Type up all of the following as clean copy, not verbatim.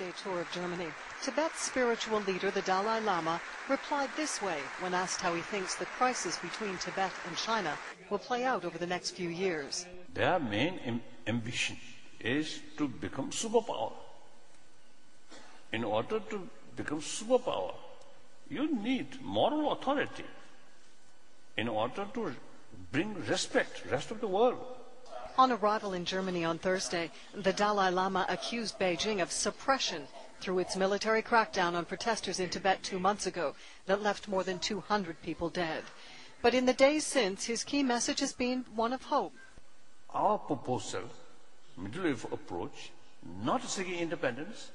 5-day tour of Germany, Tibet's spiritual leader, the Dalai Lama, replied this way when asked how he thinks the crisis between Tibet and China will play out over the next few years. Their main ambition is to become superpower. In order to become superpower, you need moral authority in order to bring respect to the rest of the world. On arrival in Germany on Thursday, the Dalai Lama accused Beijing of suppression through its military crackdown on protesters in Tibet 2 months ago that left more than 200 people dead. But in the days since, his key message has been one of hope. Our proposal, middle approach, not seeking independence,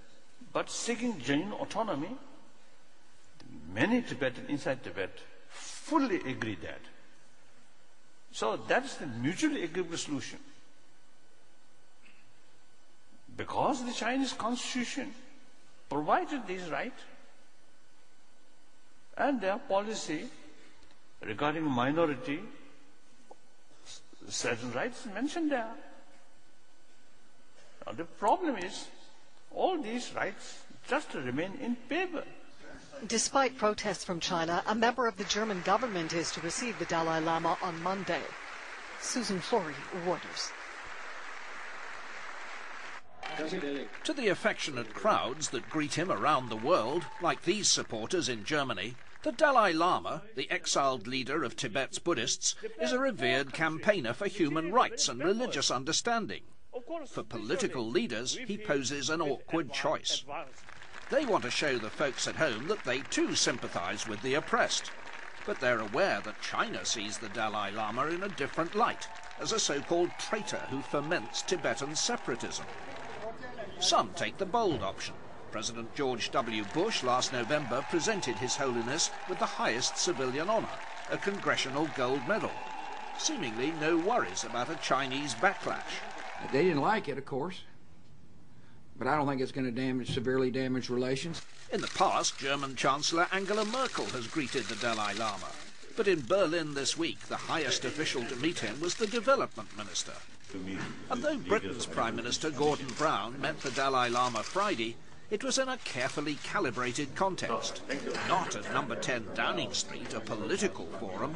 but seeking genuine autonomy, many Tibetans inside Tibet fully agree that. So that's the mutually agreeable solution. Because the Chinese constitution provided these rights, and their policy regarding minority, certain rights mentioned there. Now the problem is, all these rights just remain in paper. Despite protests from China, a member of the German government is to receive the Dalai Lama on Monday. Susan Flory, Reuters. To the affectionate crowds that greet him around the world, like these supporters in Germany, the Dalai Lama, the exiled leader of Tibet's Buddhists, is a revered campaigner for human rights and religious understanding. For political leaders, he poses an awkward choice. They want to show the folks at home that they too sympathise with the oppressed. But they're aware that China sees the Dalai Lama in a different light, as a so-called traitor who foments Tibetan separatism. Some take the bold option. President George W. Bush last November presented His Holiness with the highest civilian honour, a Congressional Gold Medal. Seemingly no worries about a Chinese backlash. They didn't like it, of course. But I don't think it's going to severely damage relations. In the past, German Chancellor Angela Merkel has greeted the Dalai Lama. But in Berlin this week, the highest official to meet him was the development minister. And though Britain's Prime Minister Gordon Brown met the Dalai Lama Friday, it was in a carefully calibrated context. Not at number 10 Downing Street, a political forum,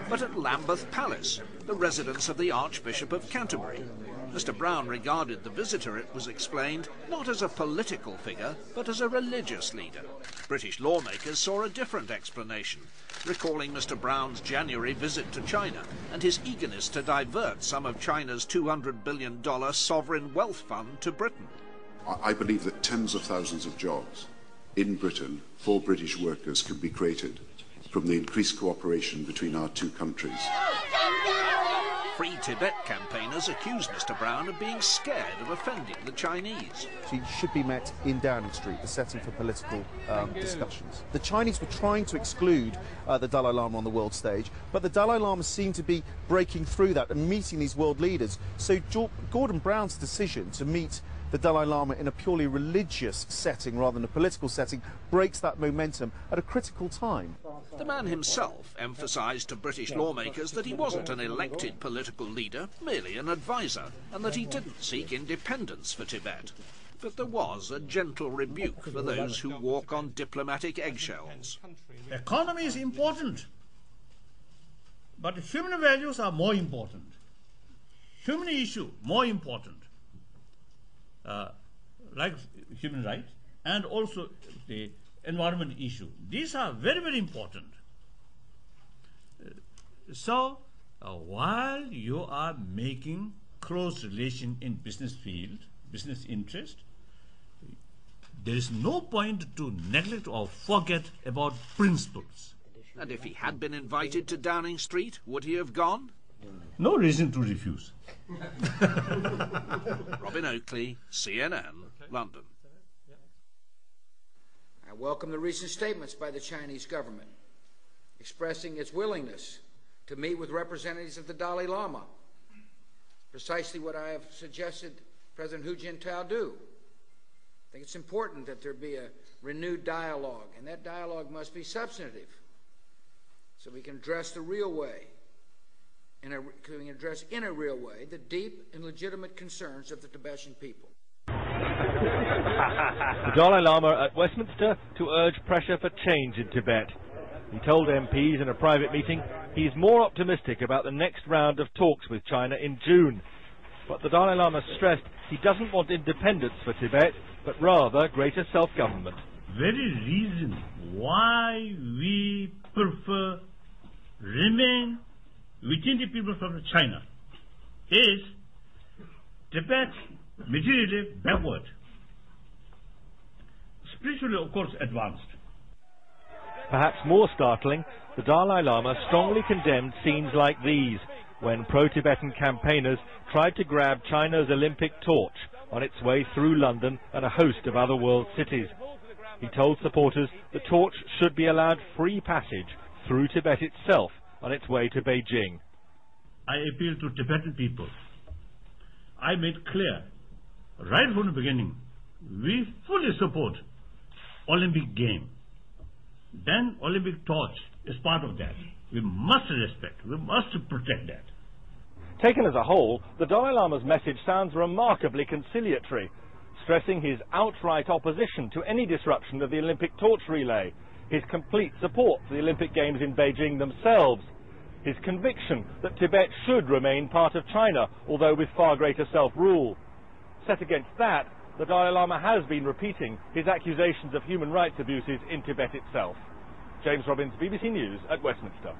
but at Lambeth Palace, the residence of the Archbishop of Canterbury. Mr. Brown regarded the visitor, it was explained, not as a political figure, but as a religious leader. British lawmakers saw a different explanation, recalling Mr. Brown's January visit to China and his eagerness to divert some of China's $200 billion sovereign wealth fund to Britain. I believe that tens of thousands of jobs in Britain for British workers can be created from the increased cooperation between our two countries. Free Tibet campaigners accuse Mr. Brown of being scared of offending the Chinese. She should be met in Downing Street, the setting for political discussions. The Chinese were trying to exclude the Dalai Lama on the world stage, but the Dalai Lama seemed to be breaking through that and meeting these world leaders. So Gordon Brown's decision to meet the Dalai Lama in a purely religious setting rather than a political setting breaks that momentum at a critical time. The man himself emphasised to British lawmakers that he wasn't an elected political leader, merely an advisor, and that he didn't seek independence for Tibet. But there was a gentle rebuke for those who walk on diplomatic eggshells. Economy is important, but human values are more important. Human issue more important. Like human rights and also the environment issue. These are very, very important. So while you are making close relation in business field, business interest, there is no point to neglect or forget about principles. And if he had been invited to Downing Street, would he have gone? No reason to refuse. Robin Oakley, CNN, London. I welcome the recent statements by the Chinese government expressing its willingness to meet with representatives of the Dalai Lama, precisely what I have suggested President Hu Jintao do. I think it's important that there be a renewed dialogue, and that dialogue must be substantive, so we can address the real way, in a real way, the deep and legitimate concerns of the Tibetan people. The Dalai Lama at Westminster to urge pressure for change in Tibet. He told MPs in a private meeting he is more optimistic about the next round of talks with China in June. But the Dalai Lama stressed he doesn't want independence for Tibet, but rather greater self-government. Very reason why we prefer remain within the people from China is Tibet materially backward, spiritually of course advanced. Perhaps more startling, the Dalai Lama strongly condemned scenes like these, when pro-Tibetan campaigners tried to grab China's Olympic torch on its way through London and a host of other world cities. He told supporters the torch should be allowed free passage through Tibet itself on its way to Beijing. I appeal to Tibetan people. I made clear, right from the beginning, we fully support Olympic game. Then Olympic torch is part of that. We must respect, we must protect that. Taken as a whole, the Dalai Lama's message sounds remarkably conciliatory, stressing his outright opposition to any disruption of the Olympic torch relay, his complete support for the Olympic Games in Beijing themselves, his conviction that Tibet should remain part of China, although with far greater self-rule. Set against that, the Dalai Lama has been repeating his accusations of human rights abuses in Tibet itself. James Robbins, BBC News at Westminster.